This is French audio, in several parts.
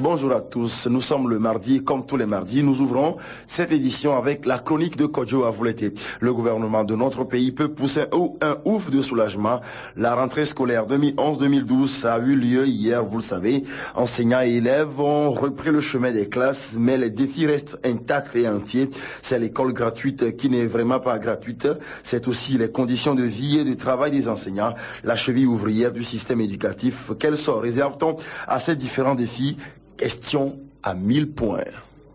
Bonjour à tous, nous sommes le mardi, comme tous les mardis, nous ouvrons cette édition avec la chronique de Kodjo Avouleté. Le gouvernement de notre pays peut pousser un ouf de soulagement. La rentrée scolaire 2011-2012 a eu lieu hier, vous le savez. Enseignants et élèves ont repris le chemin des classes, mais les défis restent intacts et entiers. C'est l'école gratuite qui n'est vraiment pas gratuite. C'est aussi les conditions de vie et de travail des enseignants, la cheville ouvrière du système éducatif. Quel sort réserve-t-on à ces différents défis? Question à 1000 points.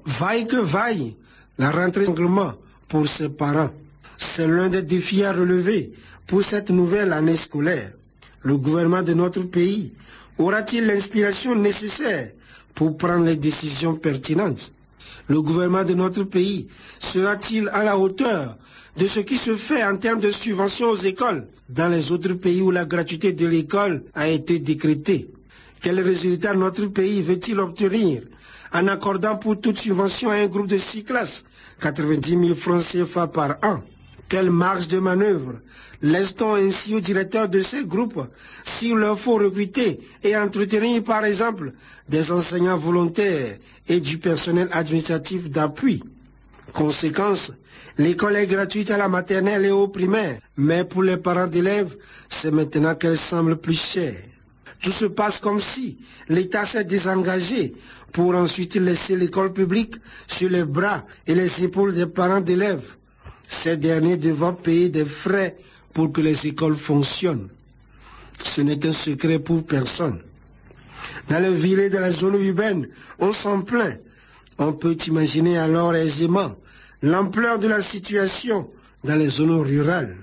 Vaille que vaille, la rentrée d'enseignement pour ses parents. C'est l'un des défis à relever pour cette nouvelle année scolaire. Le gouvernement de notre pays aura-t-il l'inspiration nécessaire pour prendre les décisions pertinentes? Le gouvernement de notre pays sera-t-il à la hauteur de ce qui se fait en termes de subventions aux écoles dans les autres pays où la gratuité de l'école a été décrétée? Quel résultat notre pays veut-il obtenir en accordant pour toute subvention à un groupe de 6 classes 90 000 francs CFA par an? Quelle marge de manœuvre laisse-t-on ainsi aux directeurs de ces groupes s'il leur faut recruter et entretenir par exemple des enseignants volontaires et du personnel administratif d'appui? Conséquence, l'école est gratuite à la maternelle et au primaire, mais pour les parents d'élèves, c'est maintenant qu'elle semble plus chère. Tout se passe comme si l'État s'est désengagé pour ensuite laisser l'école publique sur les bras et les épaules des parents d'élèves. Ces derniers devant payer des frais pour que les écoles fonctionnent. Ce n'est un secret pour personne. Dans les villes et dans les zones urbaines, on s'en plaint. On peut imaginer alors aisément l'ampleur de la situation dans les zones rurales.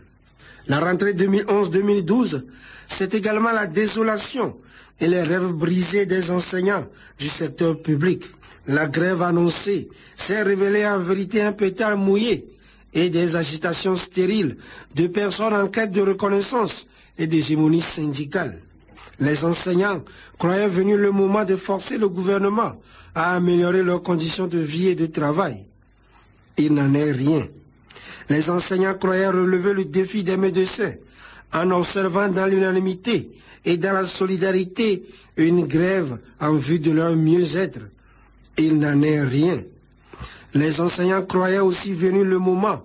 La rentrée 2011-2012, c'est également la désolation et les rêves brisés des enseignants du secteur public. La grève annoncée s'est révélée en vérité un pétard mouillé et des agitations stériles de personnes en quête de reconnaissance et d'hégémonie syndicale. Les enseignants croyaient venu le moment de forcer le gouvernement à améliorer leurs conditions de vie et de travail. Il n'en est rien. Les enseignants croyaient relever le défi des médecins en observant dans l'unanimité et dans la solidarité une grève en vue de leur mieux-être. Il n'en est rien. Les enseignants croyaient aussi venu le moment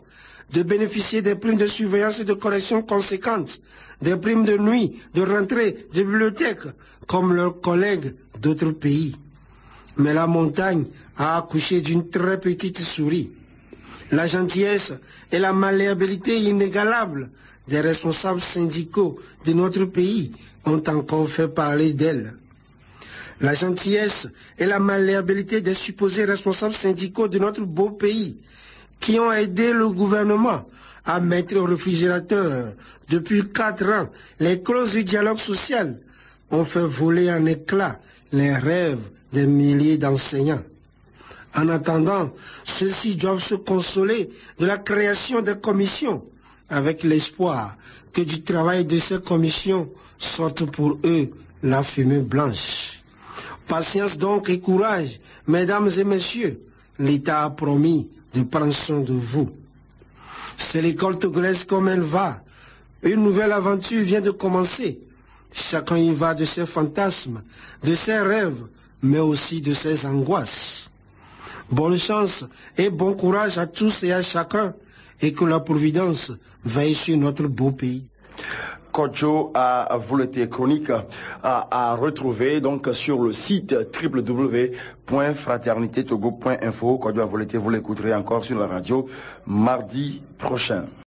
de bénéficier des primes de surveillance et de correction conséquentes, des primes de nuit, de rentrée, de bibliothèque, comme leurs collègues d'autres pays. Mais la montagne a accouché d'une très petite souris. La gentillesse et la malléabilité inégalable des responsables syndicaux de notre pays ont encore fait parler d'elle. La gentillesse et la malléabilité des supposés responsables syndicaux de notre beau pays qui ont aidé le gouvernement à mettre au réfrigérateur depuis 4 ans les clauses du dialogue social ont fait voler en éclats les rêves des milliers d'enseignants. En attendant, ceux-ci doivent se consoler de la création des commissions avec l'espoir que du travail de ces commissions sorte pour eux la fumée blanche. Patience donc et courage, mesdames et messieurs, l'État a promis de prendre soin de vous. C'est l'école togolaise comme elle va. Une nouvelle aventure vient de commencer. Chacun y va de ses fantasmes, de ses rêves, mais aussi de ses angoisses. Bonne chance et bon courage à tous et à chacun, et que la Providence veille sur notre beau pays. Kodjo Avouleté chronique à retrouver donc sur le site www.fraternitétogo.info. Kodjo Avouleté, vous l'écouterez encore sur la radio mardi prochain.